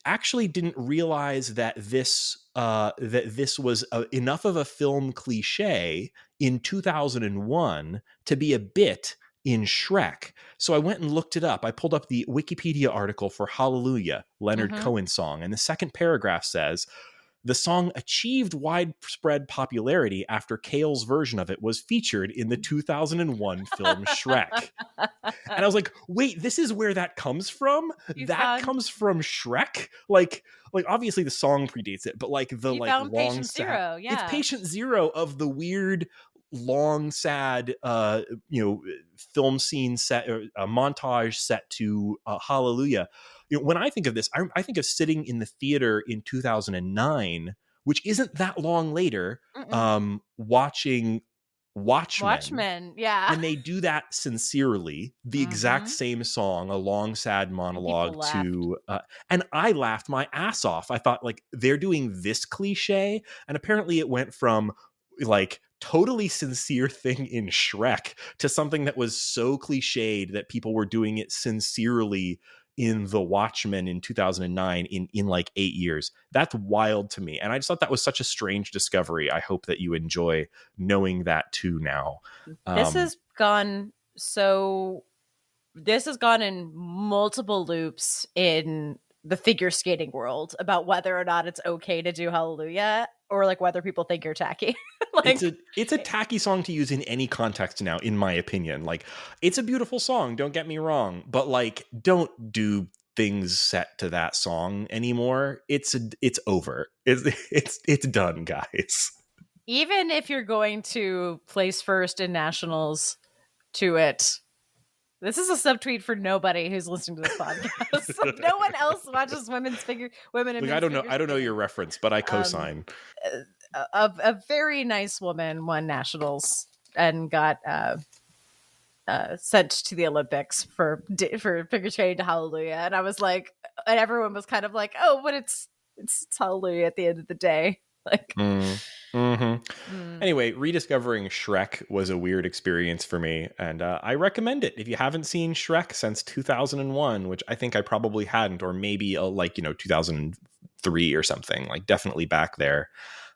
actually didn't realize that this was enough of a film cliche in 2001 to be a bit in Shrek. So I went and looked it up. I pulled up the Wikipedia article for Hallelujah, Leonard Mm-hmm. Cohen's song, and the second paragraph says the song achieved widespread popularity after Cale's version of it was featured in the 2001 film Shrek. And I was like, wait, this is where that comes from? You That found comes from Shrek? Like obviously the song predates it, but like the you like found long patient sad zero. it's Yeah. patient zero of the weird long sad film scene set or a montage set to Hallelujah. When I think of this, I think of sitting in the theater in 2009, which isn't that long later, Mm-mm. watching Watchmen, Watchmen. Yeah. and they do that sincerely, the exact Mm-hmm. same song, a long sad And people monologue laughed. to and I laughed my ass off. I thought, like, they're doing this cliche, and apparently it went from like totally sincere thing in Shrek to something that was so cliched that people were doing it sincerely in The Watchmen in 2009 in like 8 years. That's wild to me, and I just thought that was such a strange discovery. I hope that you enjoy knowing that too now. This um has gone so this has gone in multiple loops in the figure skating world about whether or not it's okay to do Hallelujah or like whether people think you're tacky. it's Like a tacky song to use in any context now, in my opinion. Like, it's a beautiful song, don't get me wrong, but like, don't do things set to that song anymore. It's over. It's done, guys. even if you're going to place first in nationals to it, this is a subtweet for nobody who's listening to this podcast. No one else watches women and Like, men's figure I don't know your skating. reference, but I Um, co-sign. a very nice woman won nationals and got sent to the Olympics for figure skating to Hallelujah, and I was like, and everyone was kind of like, oh, but it's Hallelujah at the end of the day, like. Mm-hmm. Mm. Anyway, rediscovering Shrek was a weird experience for me, and I recommend it if you haven't seen Shrek since 2001, which I think I probably hadn't, or maybe 2003 or something. Like, definitely back there.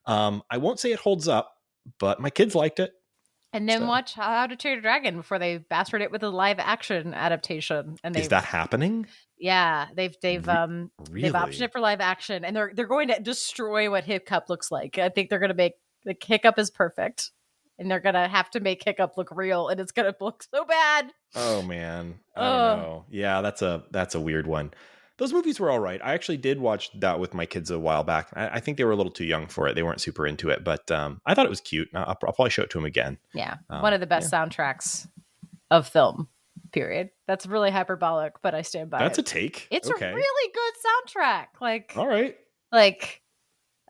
I won't say it holds up, but my kids liked it. And then So, watch How to Train Your Dragon before they bastard it with a live action adaptation. And is they've that happening? they've optioned Really? it for live action, and they're going to destroy what Hiccup looks like. I think they're going to make like Hiccup is perfect, and they're going to have to make Hiccup look real, and it's going to look so bad. Oh man, I don't Oh, know. Yeah, that's a weird one. Those movies were all right. I actually did watch that with my kids a while back. I think they were a little too young for it. They weren't super into it, but I thought it was cute. I'll probably show it to them again. yeah, one of the best Yeah. soundtracks of film. Period. That's really hyperbolic, but I stand by That's it. a take. It's a Okay. really good soundtrack. All right. Like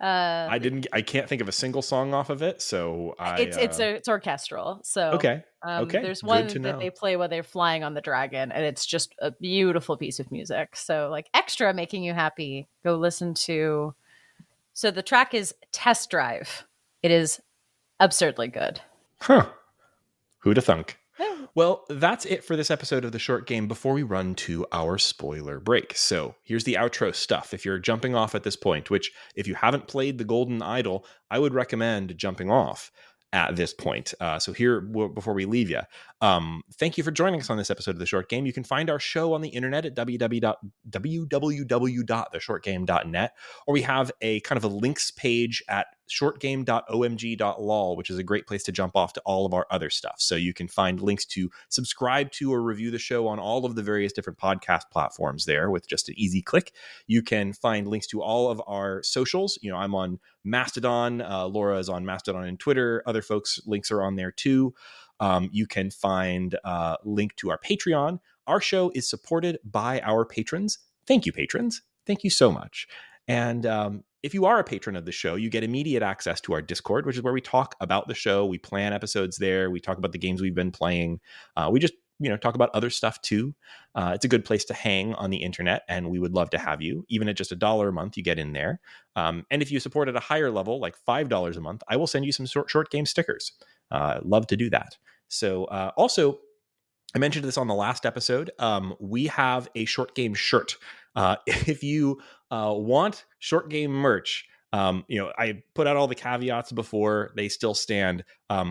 uh I can't think of a single song off of it, so it's orchestral. So okay. Okay. there's Good to one that know. they play while they're flying on the dragon, and it's just a beautiful piece of music. So like extra making you happy, go listen to. So the track is Test Drive. It is absurdly good. Huh. Who'da thunk? Well, that's it for this episode of The Short Game before we run to our spoiler break. So here's the outro stuff. If you're jumping off at this point, which if you haven't played The Golden Idol, I would recommend jumping off at this point. So here, before we leave you, thank you for joining us on this episode of The Short Game. You can find our show on the internet at www.theshortgame.net, or we have a kind of a links page at shortgame.omg.lol, which is a great place to jump off to all of our other stuff. So you can find links to subscribe to or review the show on all of the various different podcast platforms there with just an easy click. You can find links to all of our socials. I'm on Mastodon. Laura is on Mastodon and Twitter. Other folks' links are on there too. You can find a link to our Patreon. Our show is supported by our patrons. Thank you, patrons. Thank you so much. And if you are a patron of the show, you get immediate access to our Discord, which is where we talk about the show. We plan episodes there. We talk about the games we've been playing. We just talk about other stuff too. It's a good place to hang on the internet, and we would love to have you. Even at just $1 a month, you get in there. And if you support at a higher level, like $5 a month, I will send you some short game stickers. Love to do that. So also, I mentioned this on the last episode. We have a short game shirt, If you want short game merch, I put out all the caveats before, they still stand.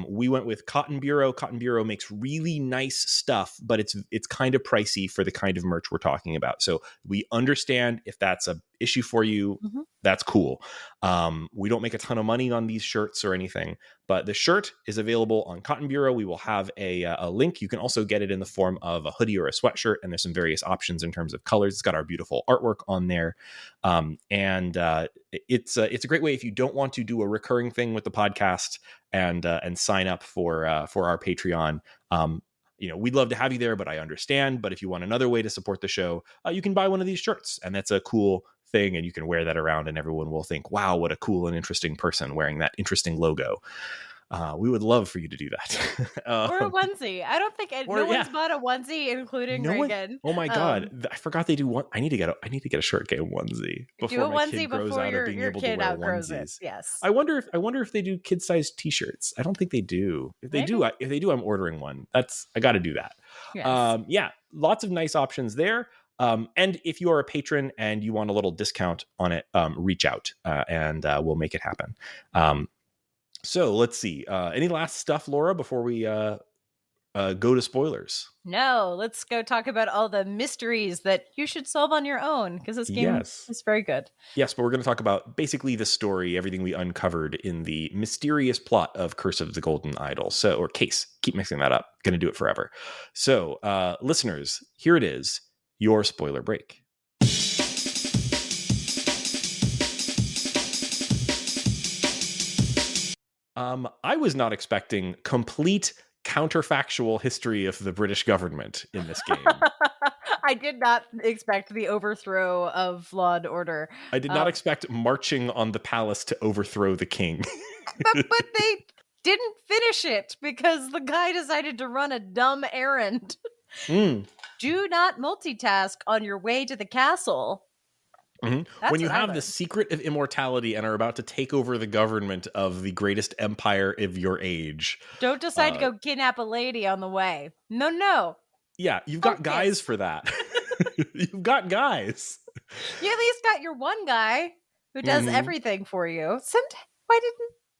We went with Cotton Bureau. Cotton Bureau makes really nice stuff, but it's kind of pricey for the kind of merch we're talking about. So we understand if that's a issue for you. Mhm. That's cool. We don't make a ton of money on these shirts or anything, but the shirt is available on Cotton Bureau. We will have a link. You can also get it in the form of a hoodie or a sweatshirt, and there's some various options in terms of colors. It's got our beautiful artwork on there, and it's a great way if you don't want to do a recurring thing with the podcast and sign up for our Patreon. We'd love to have you there, but I understand. But if you want another way to support the show, you can buy one of these shirts, and that's a cool thing, and you can wear that around, and everyone will think, "Wow, what a cool and interesting person wearing that interesting logo." We would love for you to do that. Or a onesie. I don't think no one's Yeah, bought a onesie, including no one. Raygan. Oh my god, I forgot they do one. I need to get a short game onesie Do before a my kid onesie grows before out of being your able to kid wear outgrows it. onesies. Yes. I wonder if they do kid-sized T-shirts. I don't think they do. If they do, Maybe. I'm ordering one. I got to do that. Yes. Yeah, lots of nice options there. And if you are a patron and you want a little discount on it, reach out and we'll make it happen. So let's see. Any last stuff, Laura, before we go to spoilers? No, let's go talk about all the mysteries that you should solve on your own, because this game Yes. is very good. Yes, but we're going to talk about basically the story, everything we uncovered in the mysterious plot of Curse of the Golden Idol. Or Case. Keep mixing that up. Going to do it forever. So, listeners, here it is, your spoiler break. I was not expecting complete counterfactual history of the British government in this game. I did not expect the overthrow of law and order. I did not expect marching on the palace to overthrow the king. but they didn't finish it because the guy decided to run a dumb errand. Do not multitask on your way to the castle. Mm-hmm. When you have the secret of immortality and are about to take over the government of the greatest empire of your age, don't decide to go kidnap a lady on the way. No. Yeah, you've got guys for that. You've got guys. You at least got your one guy who does everything for you.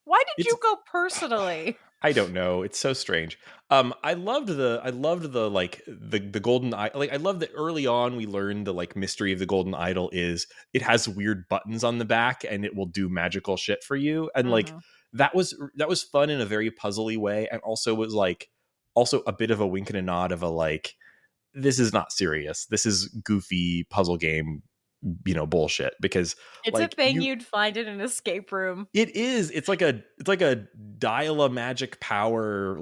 Why did you go personally? I don't know. It's so strange. I loved the golden idol. Like, I love that early on we learned the mystery of the golden idol is it has weird buttons on the back and it will do magical shit for you. And that was fun in a very puzzly way, and also was also a bit of a wink and a nod of this is not serious. This is goofy puzzle game, bullshit, because it's a thing you'd find in an escape room. It is. It's like a dial a magic power,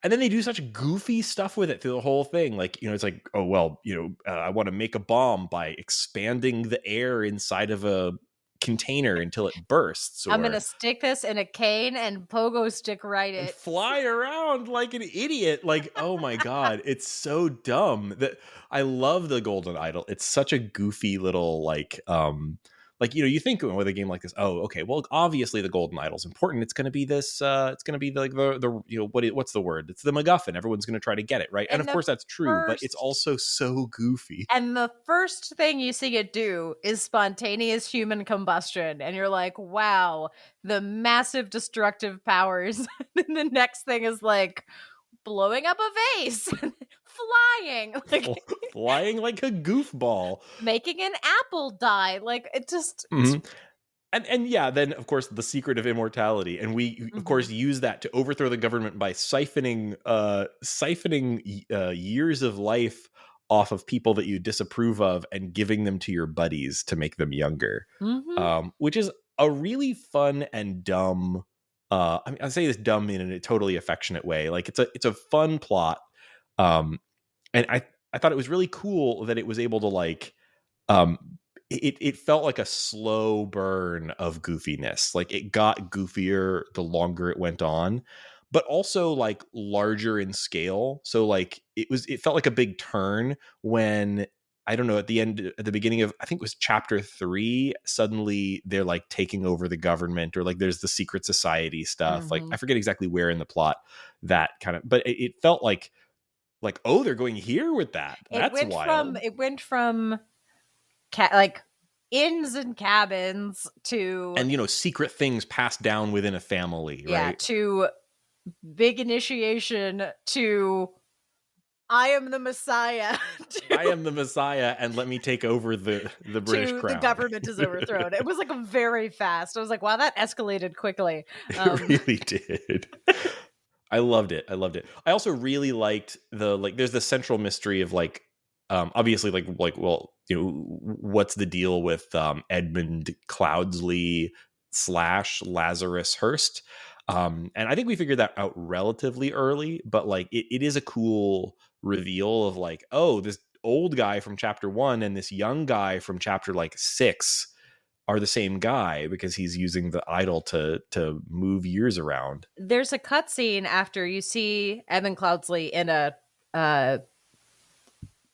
and then they do such goofy stuff with it through the whole thing. It's like, oh, well, I want to make a bomb by expanding the air inside of a container until it bursts. I'm gonna stick this in a cane and pogo stick right and it. Fly around like an idiot. Oh my god, it's so dumb. That I love the Golden Idol. It's such a goofy little you think with a game like this, oh, okay, well, obviously the Golden Idol's important. It's going to be this. It's going to be what's the word? It's the MacGuffin. Everyone's going to try to get it, right? And of course that's true, but it's also so goofy. And the first thing you see it do is spontaneous human combustion, and you're like, wow, the massive destructive powers. And the next thing is blowing up a vase, flying, flying like a goofball, making an apple die. It just. And yeah, then of course the secret of immortality, and we of course use that to overthrow the government by siphoning years of life off of people that you disapprove of and giving them to your buddies to make them younger, which is a really fun and dumb. I say this dumb in a totally affectionate way. It's a fun plot, and I thought it was really cool that it was able to it felt like a slow burn of goofiness. It got goofier the longer it went on, but also larger in scale. So it felt like a big turn when, I don't know, at the beginning of, I think it was chapter 3, suddenly they're taking over the government, or there's the secret society stuff. I forget exactly where in the plot that kind of, but it felt like, oh, they're going here with that. That's wild. It went from like inns and cabins to, and secret things passed down within a family, right? to big initiation to I am the Messiah. I am the Messiah, and let me take over the British to crown. the government is overthrown. It was like a very fast. I was like, wow, that escalated quickly. It really did. I loved it. I also really liked there's the central mystery of obviously well, what's the deal with Edmund Cloudsley / Lazarus Hearst? And I think we figured that out relatively early, but it is a cool reveal of oh, this old guy from chapter 1 and this young guy from chapter 6 are the same guy because he's using the idol to move years around. There's a cutscene after you see Edmund Cloudsley in a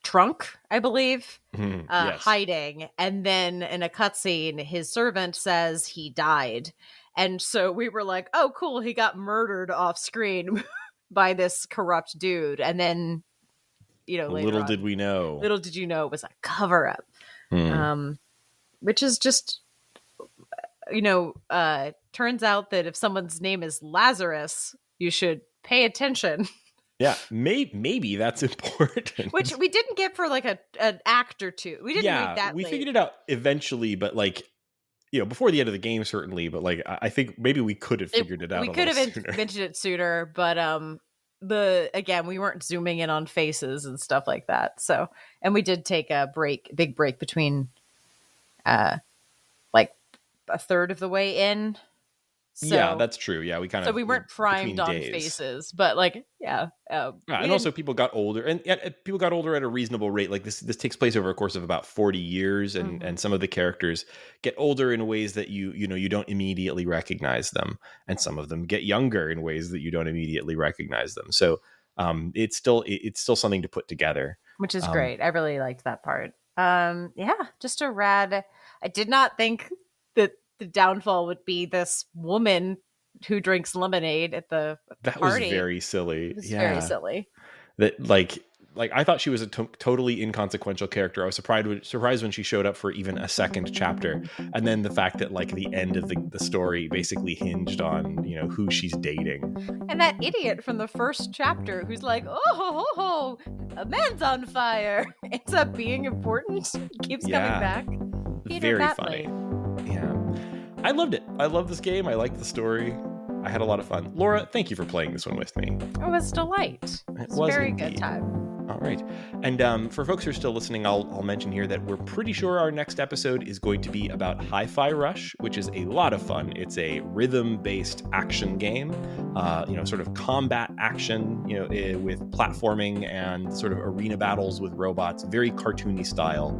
trunk, I believe, Yes. hiding, and then in a cutscene his servant says he died, and so we were like, oh cool, he got murdered off screen by this corrupt dude, and then little did you know it was a cover-up. Which is just turns out that if someone's name is Lazarus, you should pay attention. Yeah, maybe that's important. Which we didn't get for an act or two. We didn't read that. We late. figured it out eventually, but before the end of the game, certainly. But I think maybe we could have figured it out. We could have mentioned it sooner, but again, we weren't zooming in on faces and stuff like that. So, and we did take a big break between, a third of the way in. So, yeah, that's true. Yeah, we weren't primed on faces, but and also people got older, and people got older at a reasonable rate. This takes place over a course of about 40 years, and some of the characters get older in ways that you don't immediately recognize them, and some of them get younger in ways that you don't immediately recognize them. So it's still something to put together, which is great. I really liked that part. Just a rad. I did not think that the downfall would be this woman who drinks lemonade at the that party. Was very silly. It was very silly. That I thought she was a totally inconsequential character. I was surprised when she showed up for even a second chapter, and then the fact that the end of the story basically hinged on who she's dating. And that idiot from the first chapter who's like, oh, a man's on fire, ends up being important. Keeps coming back. Peter Very Batley. Funny. Yeah. I loved it. I love this game. I liked the story. I had a lot of fun. Laura, thank you for playing this one with me. It was a delight. It was a very good time. All right. And for folks who are still listening, I'll mention here that we're pretty sure our next episode is going to be about Hi-Fi Rush, which is a lot of fun. It's a rhythm-based action game, sort of combat action, with platforming and sort of arena battles with robots, very cartoony style.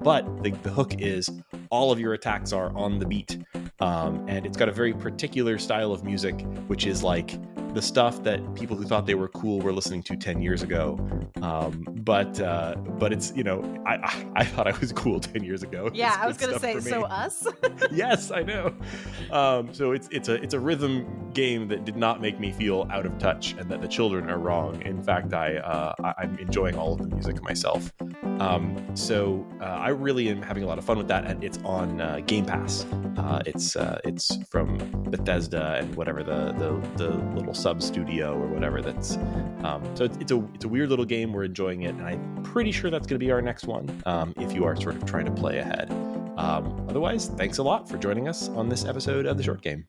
But the hook is all of your attacks are on the beat. And it's got a very particular style of music, which is the stuff that people who thought they were cool were listening to 10 years ago. But it's, I thought I was cool 10 years ago. Yeah, I was going to say, so us? Yes, I know. So it's a rhythm game that did not make me feel out of touch and that the children are wrong. In fact, I'm enjoying all of the music myself. So I really am having a lot of fun with that, and it's on Game Pass. It's from Bethesda and whatever the little sub studio or whatever that's so it's a weird little game. We're enjoying it, and I'm pretty sure that's going to be our next one if you are sort of trying to play ahead. Otherwise, thanks a lot for joining us on this episode of The Short Game.